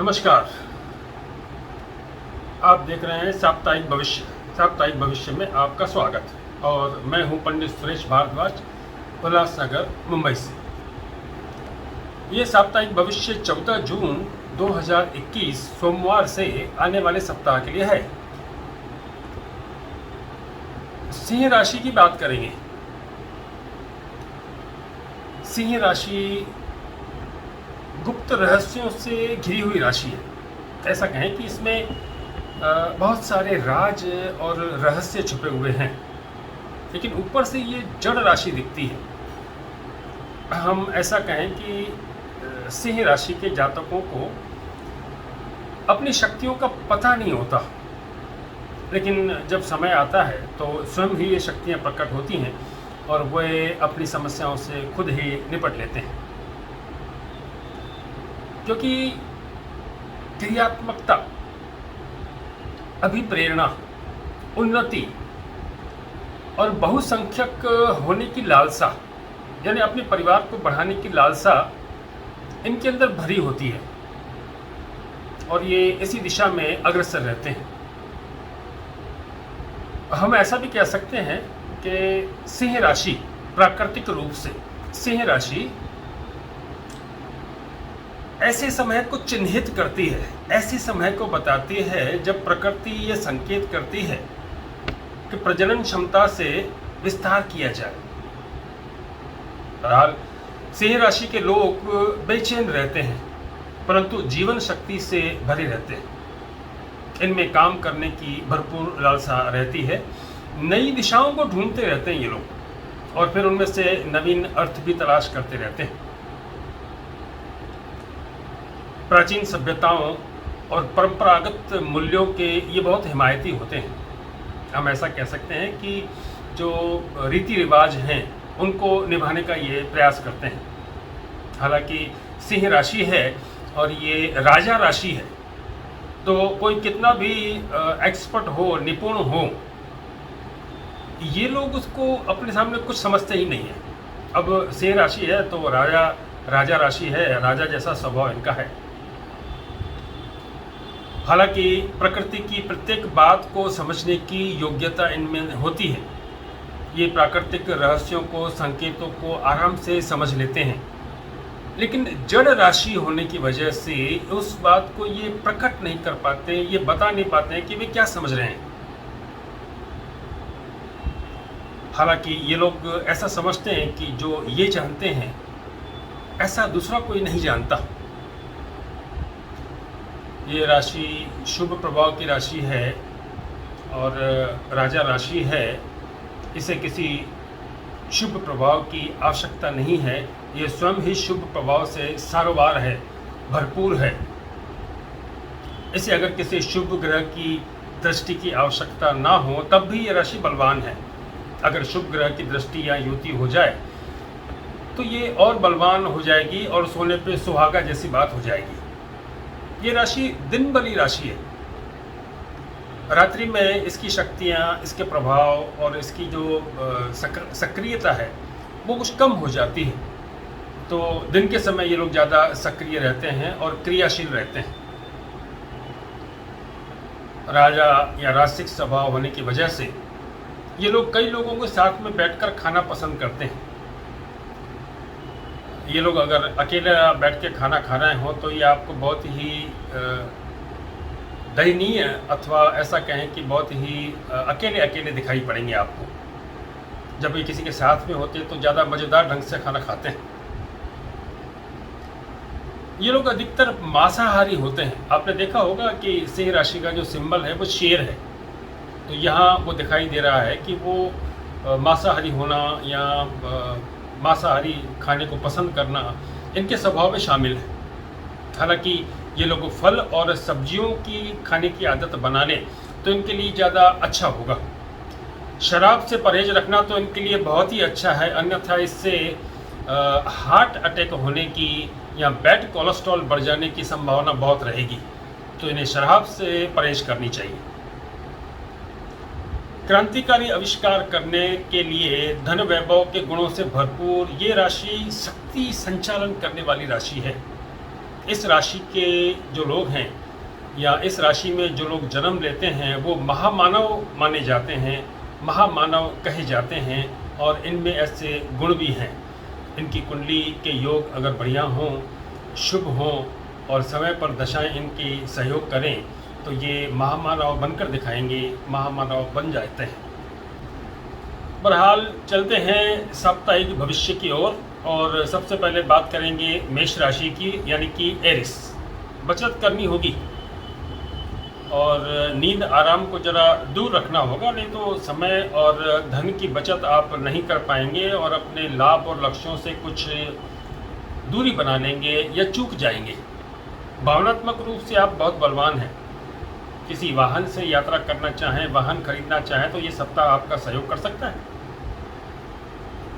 नमस्कार। आप देख रहे हैं साप्ताहिक भविष्य में आपका स्वागत है और मैं हूं पंडित सुरेश भारद्वाज, उल्लासनगर, मुंबई से। ये साप्ताहिक भविष्य 14 जून 2021 सोमवार से आने वाले सप्ताह के लिए है। सिंह राशि की बात करेंगे। सिंह राशि गुप्त रहस्यों से घिरी हुई राशि है। ऐसा कहें कि इसमें बहुत सारे राज और रहस्य छुपे हुए हैं, लेकिन ऊपर से ये जड़ राशि दिखती है। हम ऐसा कहें कि सिंह राशि के जातकों को अपनी शक्तियों का पता नहीं होता, लेकिन जब समय आता है तो स्वयं ही ये शक्तियाँ प्रकट होती हैं और वे अपनी समस्याओं से खुद ही निपट लेते हैं। क्योंकि क्रियात्मकता, अभिप्रेरणा, उन्नति और बहुसंख्यक होने की लालसा, यानी अपने परिवार को बढ़ाने की लालसा इनके अंदर भरी होती है और ये इसी दिशा में अग्रसर रहते हैं। हम ऐसा भी कह सकते हैं कि सिंह राशि प्राकृतिक रूप से सिंह राशि ऐसे समय को चिन्हित करती है, ऐसे समय को बताती है जब प्रकृति ये संकेत करती है कि प्रजनन क्षमता से विस्तार किया जाए। बहरहाल सिंह राशि के लोग बेचैन रहते हैं, परंतु जीवन शक्ति से भरे रहते हैं। इनमें काम करने की भरपूर लालसा रहती है। नई दिशाओं को ढूंढते रहते हैं ये लोग और फिर उनमें से नवीन अर्थ भी तलाश करते रहते हैं। प्राचीन सभ्यताओं और परंपरागत मूल्यों के ये बहुत हिमायती होते हैं। हम ऐसा कह सकते हैं कि जो रीति रिवाज हैं उनको निभाने का ये प्रयास करते हैं। हालांकि सिंह राशि है और ये राजा राशि है, तो कोई कितना भी एक्सपर्ट हो, निपुण हो, ये लोग उसको अपने सामने कुछ समझते ही नहीं है। अब सिंह राशि है तो राजा राशि है, राजा जैसा स्वभाव इनका है। हालांकि प्रकृति की प्रत्येक बात को समझने की योग्यता इनमें होती है। ये प्राकृतिक रहस्यों को, संकेतों को आराम से समझ लेते हैं, लेकिन जड़ राशि होने की वजह से उस बात को ये प्रकट नहीं कर पाते, ये बता नहीं पाते हैं कि वे क्या समझ रहे हैं। हालांकि ये लोग ऐसा समझते हैं कि जो ये जानते हैं ऐसा दूसरा कोई नहीं जानता। ये राशि शुभ प्रभाव की राशि है और राजा राशि है। इसे किसी शुभ प्रभाव की आवश्यकता नहीं है। ये स्वयं ही शुभ प्रभाव से सारोबार है, भरपूर है। इसे अगर किसी शुभ ग्रह की दृष्टि की आवश्यकता ना हो तब भी ये राशि बलवान है। अगर शुभ ग्रह की दृष्टि या युति हो जाए तो ये और बलवान हो जाएगी और सोने पे सुहागा जैसी बात हो जाएगी। ये राशि दिन बली राशि है। रात्रि में इसकी शक्तियाँ, इसके प्रभाव और इसकी जो सक्रियता है वो कुछ कम हो जाती है। तो दिन के समय ये लोग ज़्यादा सक्रिय रहते हैं और क्रियाशील रहते हैं। राजा या राजसिक स्वभाव होने की वजह से ये लोग कई लोगों के साथ में बैठकर खाना पसंद करते हैं। ये लोग अगर अकेले बैठ के खाना खा रहे हो तो ये आपको बहुत ही दयनीय अथवा ऐसा कहें कि बहुत ही अकेले दिखाई पड़ेंगे आपको। जब ये किसी के साथ में होते तो ज़्यादा मज़ेदार ढंग से खाना खाते हैं। ये लोग अधिकतर मांसाहारी होते हैं। आपने देखा होगा कि सिंह राशि का जो सिंबल है वो शेर है, तो यहाँ वो दिखाई दे रहा है कि वो मांसाहारी होना या मांसाहारी खाने को पसंद करना इनके स्वभाव में शामिल है। हालांकि ये लोग फल और सब्जियों की खाने की आदत बना लें तो इनके लिए ज़्यादा अच्छा होगा। शराब से परहेज रखना तो इनके लिए बहुत ही अच्छा है, अन्यथा इससे हार्ट अटैक होने की या बैड कोलेस्ट्रॉल बढ़ जाने की संभावना बहुत रहेगी, तो इन्हें शराब से परहेज करनी चाहिए। क्रांतिकारी आविष्कार करने के लिए धन वैभव के गुणों से भरपूर ये राशि शक्ति संचालन करने वाली राशि है। इस राशि के जो लोग हैं या इस राशि में जो लोग जन्म लेते हैं वो महामानव माने जाते हैं, महामानव कहे जाते हैं और इनमें ऐसे गुण भी हैं। इनकी कुंडली के योग अगर बढ़िया हों, शुभ हों और समय पर दशाएं इनकी सहयोग करें तो ये महामानव बनकर दिखाएंगे, महामानव बन जाते हैं। बहरहाल चलते हैं साप्ताहिक भविष्य की ओर और सबसे पहले बात करेंगे मेष राशि की, यानी कि एरिस। बचत करनी होगी और नींद आराम को ज़रा दूर रखना होगा, नहीं तो समय और धन की बचत आप नहीं कर पाएंगे और अपने लाभ और लक्ष्यों से कुछ दूरी बना लेंगे या चूक जाएंगे। भावनात्मक रूप से आप बहुत बलवान हैं। किसी वाहन से यात्रा करना चाहें, वाहन खरीदना चाहें तो ये सप्ताह आपका सहयोग कर सकता है।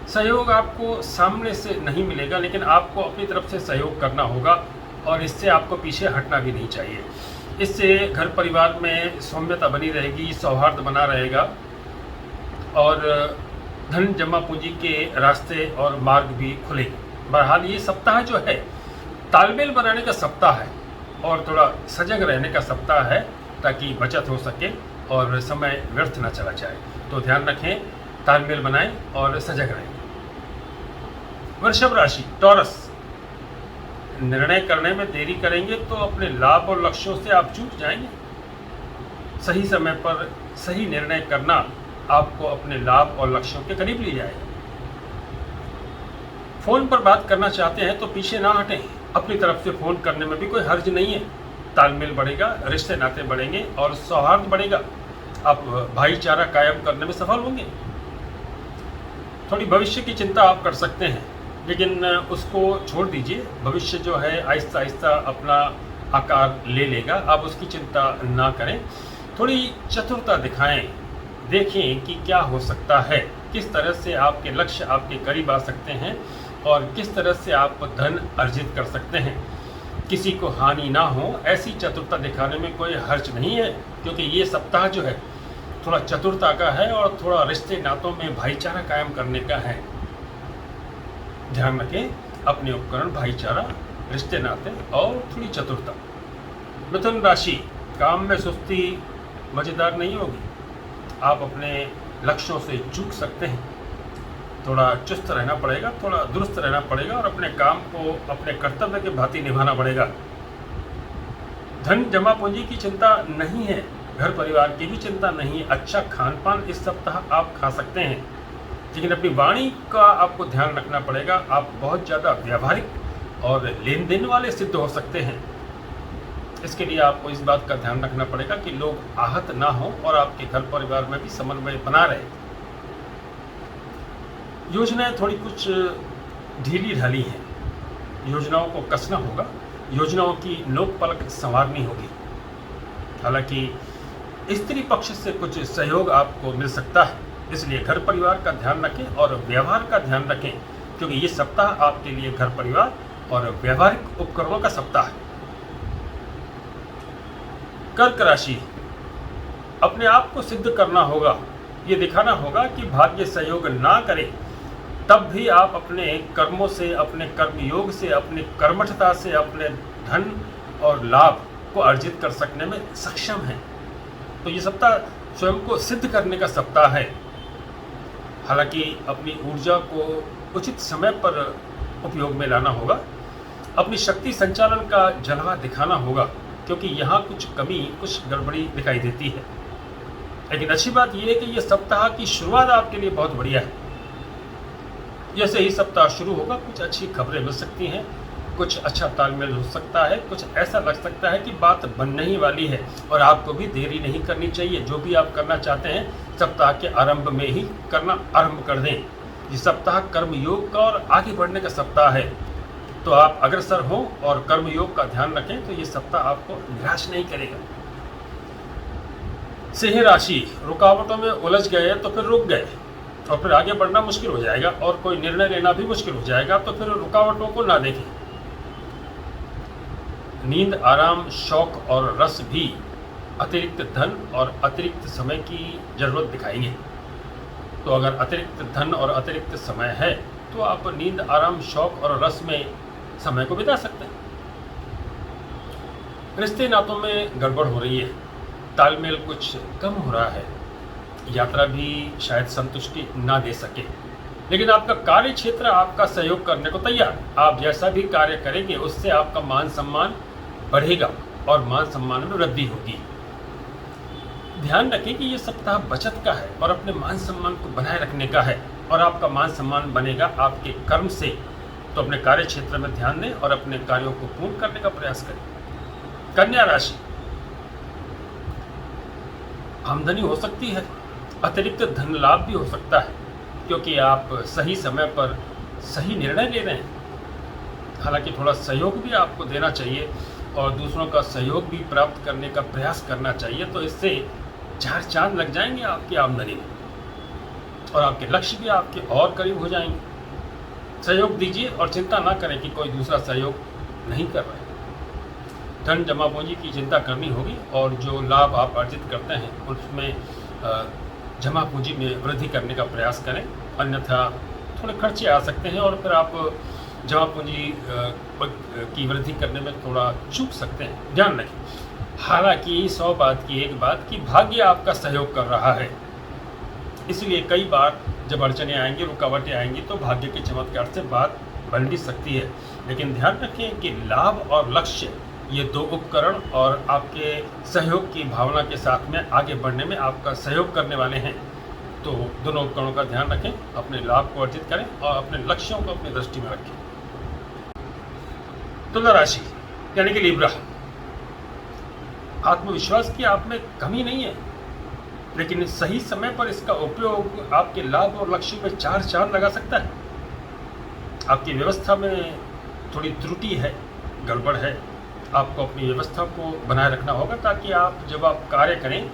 सहयोग आपको सामने से नहीं मिलेगा, लेकिन आपको अपनी तरफ से सहयोग करना होगा और इससे आपको पीछे हटना भी नहीं चाहिए। इससे घर परिवार में सौम्यता बनी रहेगी, सौहार्द बना रहेगा और धन जमा पूंजी के रास्ते और मार्ग भी खुलेंगे। बहरहाल ये सप्ताह जो है तालमेल बनाने का सप्ताह है और थोड़ा सजग रहने का सप्ताह है ताकि बचत हो सके और समय व्यर्थ न चला जाए। तो ध्यान रखें, तालमेल बनाएं और सजग रहें। वृषभ राशि, टॉरस। निर्णय करने में देरी करेंगे तो अपने लाभ और लक्ष्यों से आप चूक जाएंगे। सही समय पर सही निर्णय करना आपको अपने लाभ और लक्ष्यों के करीब ले जाएगा। फोन पर बात करना चाहते हैं तो पीछे ना हटें, अपनी तरफ से फोन करने में भी कोई हर्ज नहीं है। तालमेल बढ़ेगा, रिश्ते नाते बढ़ेंगे और सौहार्द बढ़ेगा। आप भाईचारा कायम करने में सफल होंगे। थोड़ी भविष्य की चिंता आप कर सकते हैं, लेकिन उसको छोड़ दीजिए। भविष्य जो है आहिस्ता आहिस्ता अपना आकार ले लेगा, आप उसकी चिंता ना करें। थोड़ी चतुरता दिखाएं, देखें कि क्या हो सकता है, किस तरह से आपके लक्ष्य आपके करीब आ सकते हैं और किस तरह से आप धन अर्जित कर सकते हैं। किसी को हानि ना हो, ऐसी चतुरता दिखाने में कोई हर्ज नहीं है, क्योंकि ये सप्ताह जो है थोड़ा चतुरता का है और थोड़ा रिश्ते नातों में भाईचारा कायम करने का है। ध्यान रखें, अपने उपकरण भाईचारा, रिश्ते नाते और थोड़ी चतुरता। मिथुन राशि, काम में सुस्ती मज़ेदार नहीं होगी। आप अपने लक्ष्यों से चूक सकते हैं। थोड़ा चुस्त रहना पड़ेगा, थोड़ा दुरुस्त रहना पड़ेगा और अपने काम को अपने कर्तव्य के भांति निभाना पड़ेगा। धन जमा पूंजी की चिंता नहीं है, घर परिवार की भी चिंता नहीं है। अच्छा खान पान इस सप्ताह आप खा सकते हैं, लेकिन अपनी वाणी का आपको ध्यान रखना पड़ेगा। आप बहुत ज़्यादा व्यावहारिक और लेन देन वाले सिद्ध हो सकते हैं। इसके लिए आपको इस बात का ध्यान रखना पड़ेगा कि लोग आहत ना हो और आपके घर परिवार में भी समन्वय बना रहे। योजनाएं थोड़ी कुछ ढीली ढाली हैं, योजनाओं को कसना होगा, योजनाओं की नोक पलक संवारनी होगी। हालांकि स्त्री पक्ष से कुछ सहयोग आपको मिल सकता है, इसलिए घर परिवार का ध्यान रखें और व्यवहार का ध्यान रखें, क्योंकि ये सप्ताह आपके लिए घर परिवार और व्यवहारिक उपकरणों का सप्ताह है। कर्क राशि, अपने आप को सिद्ध करना होगा, ये दिखाना होगा कि भाग्य सहयोग ना करे तब भी आप अपने कर्मों से, अपने कर्मयोग से, अपने कर्मठता से अपने धन और लाभ को अर्जित कर सकने में सक्षम हैं। तो ये सप्ताह स्वयं को सिद्ध करने का सप्ताह है। हालांकि अपनी ऊर्जा को उचित समय पर उपयोग में लाना होगा, अपनी शक्ति संचालन का जलवा दिखाना होगा, क्योंकि यहाँ कुछ कमी, कुछ गड़बड़ी दिखाई देती है। लेकिन अच्छी बात यह है कि यह सप्ताह की शुरुआत आपके लिए बहुत बढ़िया है। जैसे ही सप्ताह शुरू होगा कुछ अच्छी खबरें मिल सकती हैं, कुछ अच्छा तालमेल हो सकता है, कुछ ऐसा लग सकता है कि बात बनने ही वाली है और आपको भी देरी नहीं करनी चाहिए। जो भी आप करना चाहते हैं सप्ताह के आरंभ में ही करना आरंभ कर दें। ये सप्ताह कर्मयोग का और आगे बढ़ने का सप्ताह है, तो आप अग्रसर हों और कर्मयोग का ध्यान रखें तो ये सप्ताह आपको निराश नहीं करेगा। सिंह राशि, रुकावटों में उलझ गए तो फिर रुक गए और फिर आगे बढ़ना मुश्किल हो जाएगा और कोई निर्णय लेना भी मुश्किल हो जाएगा, तो फिर रुकावटों को ना देखें। नींद, आराम, शौक और रस भी अतिरिक्त धन और अतिरिक्त समय की जरूरत दिखाएंगे। तो अगर अतिरिक्त धन और अतिरिक्त समय है तो आप नींद, आराम, शौक और रस में समय को बिता सकते हैं। रिश्ते नातों में गड़बड़ हो रही है, तालमेल कुछ कम हो रहा है, यात्रा भी शायद संतुष्टि ना दे सके, लेकिन आपका कार्य क्षेत्र आपका सहयोग करने को तैयार। आप जैसा भी कार्य करेंगे उससे आपका मान सम्मान बढ़ेगा और मान सम्मान में वृद्धि होगी। ध्यान रखें कि ये सप्ताह बचत का है और अपने मान सम्मान को बनाए रखने का है, और आपका मान सम्मान बनेगा आपके कर्म से। तो अपने कार्य क्षेत्र में ध्यान दें और अपने कार्यों को पूर्ण करने का प्रयास करें। कन्या राशि, आमदनी हो सकती है, अतिरिक्त धन लाभ भी हो सकता है, क्योंकि आप सही समय पर सही निर्णय ले रहे हैं। हालांकि थोड़ा सहयोग भी आपको देना चाहिए और दूसरों का सहयोग भी प्राप्त करने का प्रयास करना चाहिए, तो इससे 4 चांद लग जाएंगे आपकी आमदनी में और आपके लक्ष्य भी आपके और करीब हो जाएंगे। सहयोग दीजिए और चिंता ना करें कि कोई दूसरा सहयोग नहीं कर रहा है। धन जमा पूंजी की चिंता करनी होगी और जो लाभ आप अर्जित करते हैं उसमें जमा पूंजी में वृद्धि करने का प्रयास करें, अन्यथा थोड़े खर्चे आ सकते हैं और फिर आप जमा पूंजी की वृद्धि करने में थोड़ा चूक सकते हैं। ध्यान रखें। हालांकि 100 बात की एक बात कि भाग्य आपका सहयोग कर रहा है, इसलिए कई बार जब अड़चने आएंगी, रुकावटें आएंगी, तो भाग्य के चमत्कार से बात बन भी सकती है। लेकिन ध्यान रखें कि लाभ और लक्ष्य, ये 2 उपकरण और आपके सहयोग की भावना के साथ में आगे बढ़ने में आपका सहयोग करने वाले हैं। तो दोनों उपकरणों का ध्यान रखें, अपने लाभ को अर्जित करें और अपने लक्ष्यों को अपनी दृष्टि में रखें। तुला राशि यानी कि लिब्रा, आत्मविश्वास की आप में कमी नहीं है, लेकिन सही समय पर इसका उपयोग आपके लाभ और लक्ष्य में 4 चांद लगा सकता है। आपकी व्यवस्था में थोड़ी त्रुटि है, गड़बड़ है। आपको अपनी व्यवस्था को बनाए रखना होगा ताकि आप जब आप कार्य करें,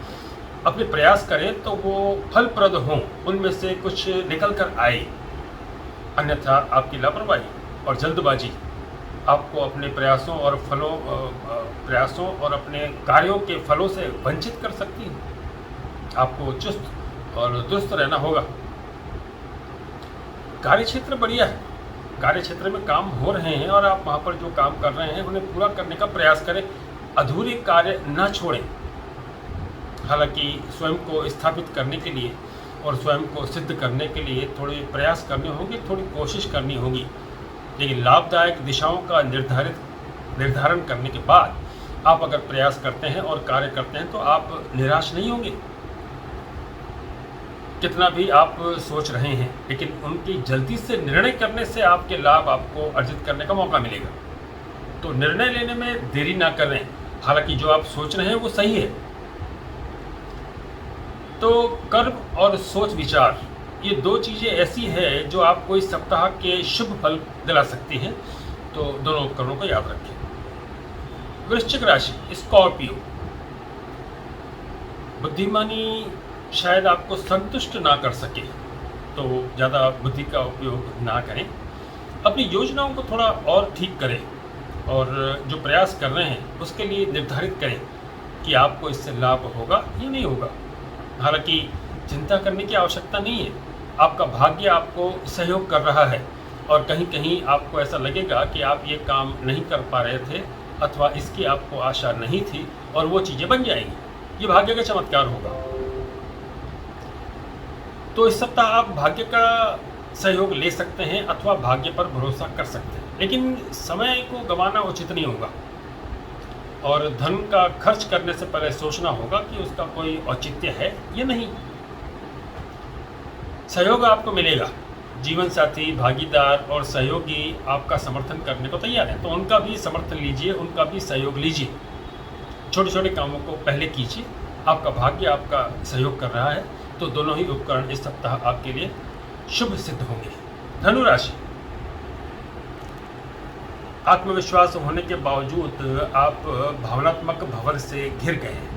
अपने प्रयास करें, तो वो फलप्रद हों, उनमें से कुछ निकल कर आए। अन्यथा आपकी लापरवाही और जल्दबाजी आपको अपने प्रयासों और अपने कार्यों के फलों से वंचित कर सकती है। आपको चुस्त और दुरुस्त रहना होगा। कार्यक्षेत्र बढ़िया है, कार्यक्षेत्र में काम हो रहे हैं और आप वहाँ पर जो काम कर रहे हैं उन्हें पूरा करने का प्रयास करें, अधूरे कार्य न छोड़ें। हालांकि स्वयं को स्थापित करने के लिए और स्वयं को सिद्ध करने के लिए थोड़े प्रयास करने होंगे, थोड़ी कोशिश करनी होगी, लेकिन लाभदायक दिशाओं का निर्धारण करने के बाद आप अगर प्रयास करते हैं और कार्य करते हैं तो आप निराश नहीं होंगे। कितना भी आप सोच रहे हैं, लेकिन उनकी जल्दी से निर्णय करने से आपके लाभ आपको अर्जित करने का मौका मिलेगा। तो निर्णय लेने में देरी ना करें। हालांकि जो आप सोच रहे हैं वो सही है। तो कर्म और सोच विचार, ये 2 चीज़ें ऐसी है जो आपको इस सप्ताह के शुभ फल दिला सकती हैं। तो दोनों उपकरणों को याद रखें। वृश्चिक राशि, स्कॉर्पियो, बुद्धिमानी शायद आपको संतुष्ट ना कर सके, तो ज़्यादा बुद्धि का उपयोग ना करें। अपनी योजनाओं को थोड़ा और ठीक करें और जो प्रयास कर रहे हैं उसके लिए निर्धारित करें कि आपको इससे लाभ होगा या नहीं होगा। हालांकि चिंता करने की आवश्यकता नहीं है, आपका भाग्य आपको सहयोग कर रहा है और कहीं कहीं आपको ऐसा लगेगा कि आप ये काम नहीं कर पा रहे थे अथवा इसकी आपको आशा नहीं थी और वो चीज़ें बन जाएंगी। ये भाग्य का चमत्कार होगा। तो इस सप्ताह आप भाग्य का सहयोग ले सकते हैं अथवा भाग्य पर भरोसा कर सकते हैं, लेकिन समय को गंवाना उचित नहीं होगा और धन का खर्च करने से पहले सोचना होगा कि उसका कोई औचित्य है या नहीं। सहयोग आपको मिलेगा, जीवन साथी, भागीदार और सहयोगी आपका समर्थन करने को तैयार है, तो उनका भी समर्थन लीजिए, उनका भी सहयोग लीजिए। छोटे छोटे कामों को पहले कीजिए, आपका भाग्य आपका सहयोग कर रहा है। तो दोनों ही उपकरण इस सप्ताह आपके लिए शुभ सिद्ध होंगे। धनु राशि, आत्मविश्वास होने के बावजूद आप भावनात्मक भंवर से घिर गए हैं।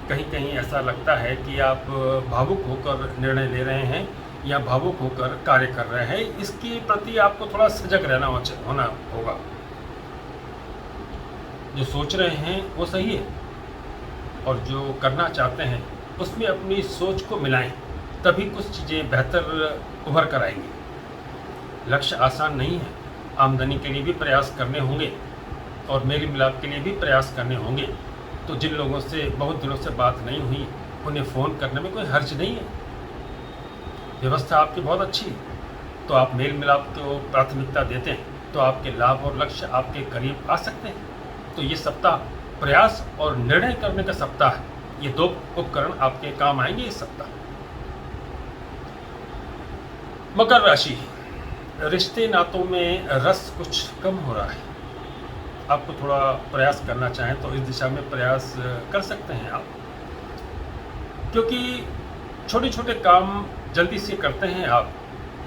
कहीं कहीं ऐसा लगता है कि आप भावुक होकर निर्णय ले रहे हैं या भावुक होकर कार्य कर रहे हैं। इसके प्रति आपको थोड़ा सजग रहना होना होगा। जो सोच रहे हैं वो सही है और जो करना चाहते हैं उसमें अपनी सोच को मिलाएं, तभी कुछ चीज़ें बेहतर उभर कर आएंगी। लक्ष्य आसान नहीं है, आमदनी के लिए भी प्रयास करने होंगे और मेल मिलाप के लिए भी प्रयास करने होंगे। तो जिन लोगों से बहुत दिनों से बात नहीं हुई उन्हें फ़ोन करने में कोई हर्ज नहीं है। व्यवस्था आपकी बहुत अच्छी है, तो आप मेल मिलाप को प्राथमिकता देते हैं तो आपके लाभ और लक्ष्य आपके करीब आ सकते हैं। तो ये सप्ताह प्रयास और निर्णय करने का सप्ताह है। ये 2 उपकरण आपके काम आएंगे इस सप्ताह। मकर राशि, रिश्ते नातों में रस कुछ कम हो रहा है। आपको थोड़ा प्रयास करना चाहें तो इस दिशा में प्रयास कर सकते हैं आप, क्योंकि छोटे छोटे काम जल्दी से करते हैं आप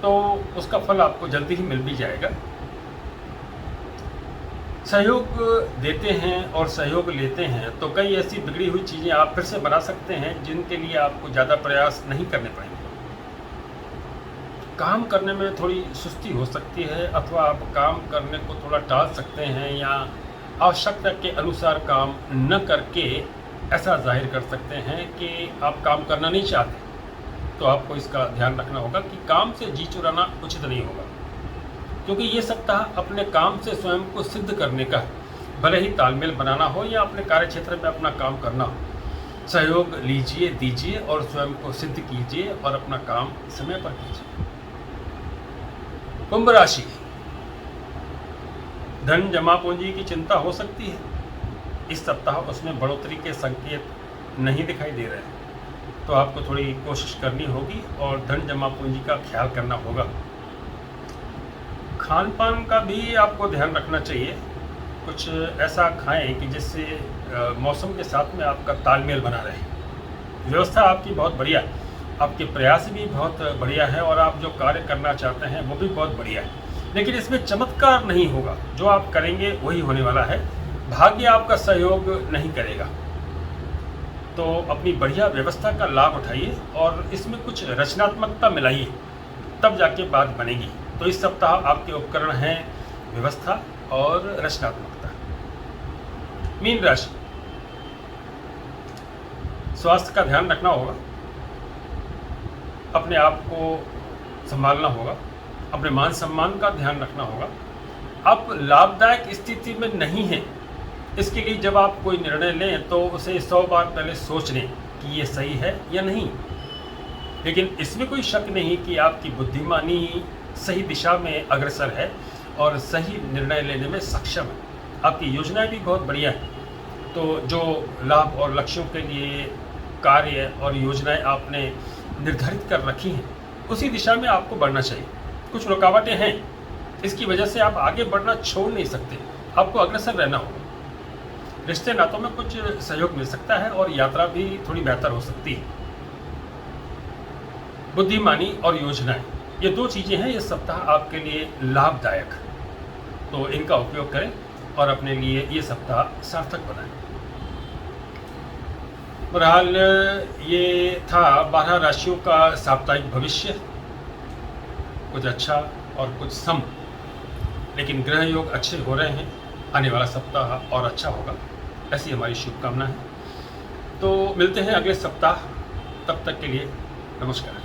तो उसका फल आपको जल्दी ही मिल भी जाएगा। सहयोग देते हैं और सहयोग लेते हैं तो कई ऐसी बिगड़ी हुई चीज़ें आप फिर से बना सकते हैं जिनके लिए आपको ज़्यादा प्रयास नहीं करने पड़ेंगे। काम करने में थोड़ी सुस्ती हो सकती है अथवा आप काम करने को थोड़ा टाल सकते हैं या आवश्यकता के अनुसार काम न करके ऐसा जाहिर कर सकते हैं कि आप काम करना नहीं चाहते। तो आपको इसका ध्यान रखना होगा कि काम से जी चुराना उचित नहीं होगा, क्योंकि ये सप्ताह अपने काम से स्वयं को सिद्ध करने का है। भले ही तालमेल बनाना हो या अपने कार्य क्षेत्र में अपना काम करना हो, सहयोग लीजिए, दीजिए और स्वयं को सिद्ध कीजिए और अपना काम समय पर कीजिए। कुंभ राशि, धन जमा पूंजी की चिंता हो सकती है। इस सप्ताह उसमें बढ़ोतरी के संकेत नहीं दिखाई दे रहे हैं, तो आपको थोड़ी कोशिश करनी होगी और धन जमा पूंजी का ख्याल करना होगा। खान पान का भी आपको ध्यान रखना चाहिए। कुछ ऐसा खाएं कि जिससे मौसम के साथ में आपका तालमेल बना रहे। व्यवस्था आपकी बहुत बढ़िया है, आपके प्रयास भी बहुत बढ़िया है और आप जो कार्य करना चाहते हैं वो भी बहुत बढ़िया है, लेकिन इसमें चमत्कार नहीं होगा। जो आप करेंगे वही होने वाला है। भाग्य आपका सहयोग नहीं करेगा। तो अपनी बढ़िया व्यवस्था का लाभ उठाइए और इसमें कुछ रचनात्मकता मिलाइए, तब जाके बात बनेगी। तो इस सप्ताह आपके उपकरण हैं व्यवस्था और रचनात्मकता। मीन राशि, स्वास्थ्य का ध्यान रखना होगा, अपने आप को संभालना होगा, अपने मान सम्मान का ध्यान रखना होगा। आप लाभदायक स्थिति में नहीं हैं, इसके लिए जब आप कोई निर्णय लें तो उसे 100 बार पहले सोच लें कि ये सही है या नहीं। लेकिन इसमें कोई शक नहीं कि आपकी बुद्धिमानी सही दिशा में अग्रसर है और सही निर्णय लेने में सक्षम है। आपकी योजनाएं भी बहुत बढ़िया हैं। तो जो लाभ और लक्ष्यों के लिए कार्य और योजनाएं आपने निर्धारित कर रखी हैं उसी दिशा में आपको बढ़ना चाहिए। कुछ रुकावटें हैं, इसकी वजह से आप आगे बढ़ना छोड़ नहीं सकते, आपको अग्रसर रहना होगा। रिश्ते नातों में कुछ सहयोग मिल सकता है और यात्रा भी थोड़ी बेहतर हो सकती है। बुद्धिमानी और योजनाएं, ये 2 चीज़ें हैं इस सप्ताह आपके लिए लाभदायक, तो इनका उपयोग करें और अपने लिए ये सप्ताह सार्थक बनाएं। बहरहाल ये था 12 राशियों का साप्ताहिक भविष्य, कुछ अच्छा और कुछ सम, लेकिन ग्रह योग अच्छे हो रहे हैं। आने वाला सप्ताह और अच्छा होगा, ऐसी हमारी शुभकामना है। तो मिलते हैं अगले सप्ताह, तब तक के लिए नमस्कार।